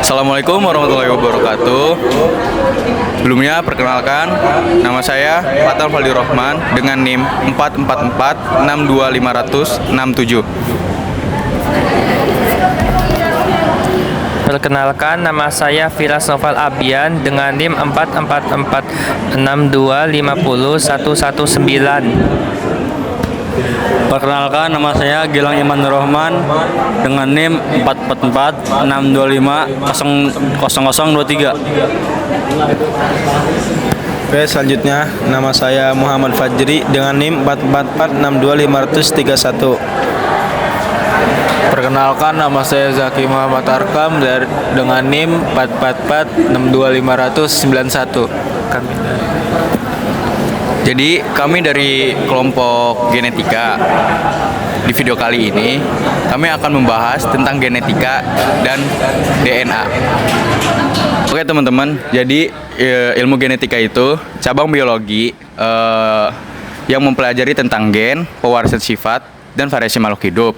Assalamualaikum warahmatullahi wabarakatuh. Sebelumnya perkenalkan, nama saya Fatal Faldi Rohman dengan NIM 444625067. Perkenalkan, nama saya Firas Noval Abian dengan NIM 44462501119. Perkenalkan, nama saya Gilang Iman Rohman dengan NIM 44462500023. Oke, selanjutnya nama saya Muhammad Fajri dengan NIM 444625031. Perkenalkan, nama saya Zaki Muhammad Arkam dengan NIM 444625091. Jadi kami dari kelompok genetika. Di video kali ini kami akan membahas tentang genetika dan DNA. Oke teman-teman, jadi ilmu genetika itu cabang biologi yang mempelajari tentang gen, pewarisan sifat, dan variasi makhluk hidup.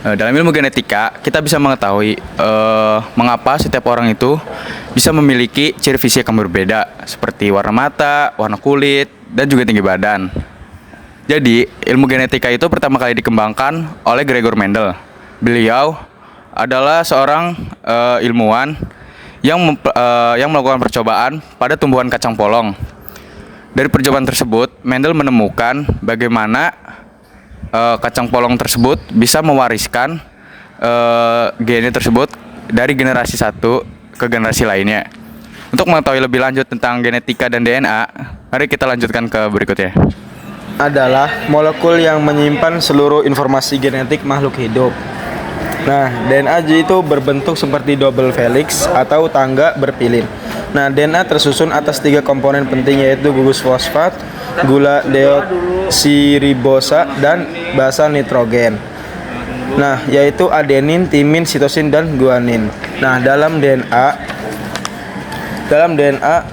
Dalam ilmu genetika, kita bisa mengetahui mengapa setiap orang itu bisa memiliki ciri fisik yang berbeda, seperti warna mata, warna kulit, dan juga tinggi badan. Jadi, ilmu genetika itu pertama kali dikembangkan oleh Gregor Mendel. Beliau adalah seorang ilmuwan yang melakukan percobaan pada tumbuhan kacang polong. Dari percobaan tersebut, Mendel menemukan bagaimana kacang polong tersebut bisa mewariskan gennya tersebut dari generasi satu ke generasi lainnya. Untuk mengetahui lebih lanjut tentang genetika dan DNA, mari kita lanjutkan ke berikutnya. Adalah molekul yang menyimpan seluruh informasi genetik makhluk hidup. Nah, DNA itu berbentuk seperti double helix atau tangga berpilin. Nah, DNA tersusun atas 3 komponen penting, yaitu gugus fosfat, gula deoksiribosa, dan basa nitrogen. Nah, yaitu adenin, timin, sitosin, dan guanin. Nah, dalam DNA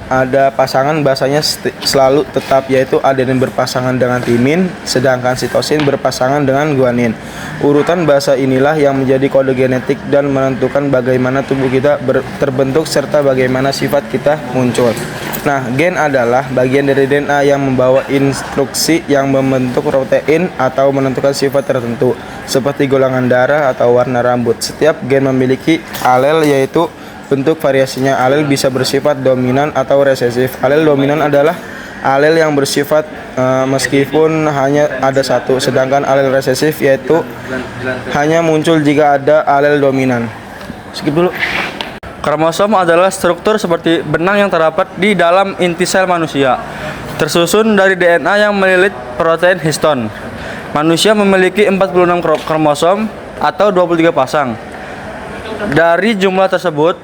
ada pasangan basanya selalu tetap, yaitu adenin berpasangan dengan timin, sedangkan sitosin berpasangan dengan guanin. Urutan basa inilah yang menjadi kode genetik dan menentukan bagaimana tubuh kita terbentuk serta bagaimana sifat kita muncul. Nah, gen adalah bagian dari DNA yang membawa instruksi yang membentuk protein atau menentukan sifat tertentu, seperti golongan darah atau warna rambut. Setiap gen memiliki alel, yaitu bentuk variasinya. Alel bisa bersifat dominan atau resesif. Alel dominan adalah alel yang bersifat meskipun hanya ada satu, sedangkan alel resesif yaitu hanya muncul jika ada alel dominan. Skip dulu. Kromosom adalah struktur seperti benang yang terdapat di dalam inti sel manusia, tersusun dari DNA yang melilit protein histon. Manusia memiliki 46 kromosom atau 23 pasang. Dari jumlah tersebut,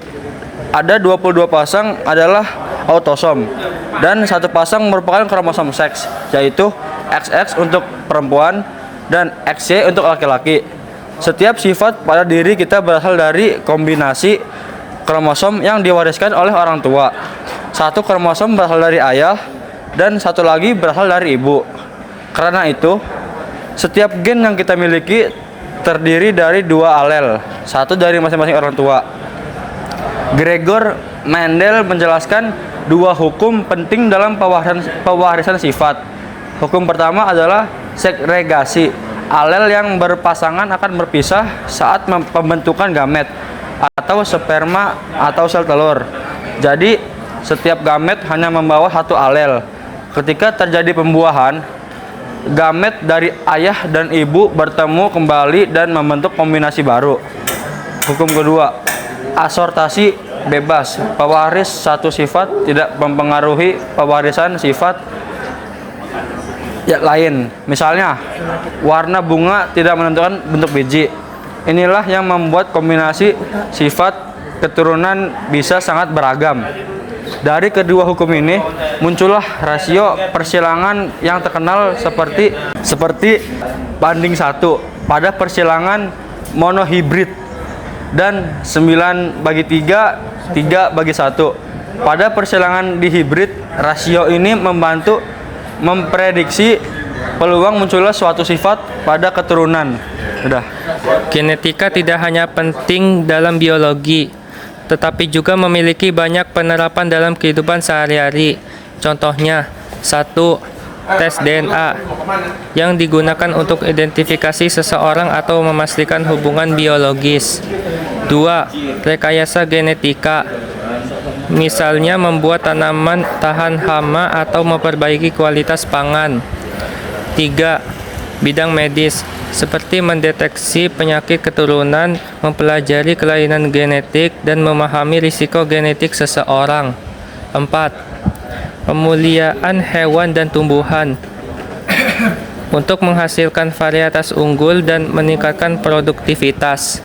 ada 22 pasang adalah autosom dan 1 pasang merupakan kromosom seks, yaitu XX untuk perempuan dan XY untuk laki-laki. Setiap sifat pada diri kita berasal dari kombinasi kromosom yang diwariskan oleh orang tua. 1 kromosom berasal dari ayah dan 1 lagi berasal dari ibu. Karena itu, setiap gen yang kita miliki terdiri dari 2 alel, 1 dari masing-masing orang tua. Gregor Mendel menjelaskan 2 hukum penting dalam pewarisan sifat. Hukum pertama adalah segregasi. Alel yang berpasangan akan berpisah saat pembentukan gamet atau sperma atau sel telur. Jadi, setiap gamet hanya membawa 1 alel. Ketika terjadi pembuahan, gamet dari ayah dan ibu bertemu kembali dan membentuk kombinasi baru. Hukum kedua, asortasi bebas. Pewaris satu sifat tidak mempengaruhi pewarisan sifat lain. Misalnya, warna bunga tidak menentukan bentuk biji. Inilah yang membuat kombinasi sifat keturunan bisa sangat beragam. Dari kedua hukum ini muncullah rasio persilangan yang terkenal seperti banding 1 pada persilangan monohibrid dan 9/3, 3/1. Pada persilangan dihibrid, rasio ini membantu memprediksi peluang munculnya suatu sifat pada keturunan. Udah. Genetika tidak hanya penting dalam biologi, tetapi juga memiliki banyak penerapan dalam kehidupan sehari-hari. Contohnya, 1. Tes DNA yang digunakan untuk identifikasi seseorang atau memastikan hubungan biologis. 2. Rekayasa genetika, misalnya membuat tanaman tahan hama atau memperbaiki kualitas pangan. 3. Bidang medis, seperti mendeteksi penyakit keturunan, mempelajari kelainan genetik, dan memahami risiko genetik seseorang. 4. Pemuliaan hewan dan tumbuhan untuk menghasilkan varietas unggul dan meningkatkan produktivitas.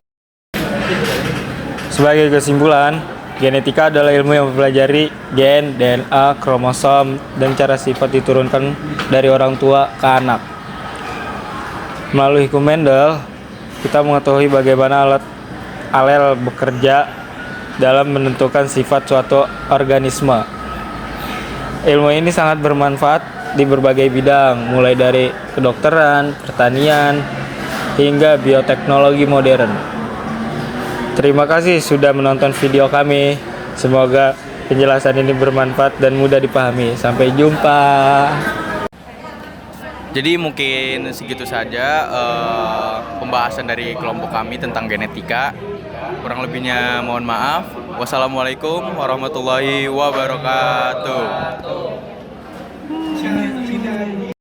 Sebagai kesimpulan, genetika adalah ilmu yang mempelajari gen, DNA, kromosom, dan cara sifat diturunkan dari orang tua ke anak. Melalui hukum Mendel, kita mengetahui bagaimana alel bekerja dalam menentukan sifat suatu organisme. Ilmu ini sangat bermanfaat di berbagai bidang, mulai dari kedokteran, pertanian, hingga bioteknologi modern. Terima kasih sudah menonton video kami. Semoga penjelasan ini bermanfaat dan mudah dipahami. Sampai jumpa. Jadi mungkin segitu saja pembahasan dari kelompok kami tentang genetika. Kurang lebihnya mohon maaf. Wassalamualaikum warahmatullahi wabarakatuh.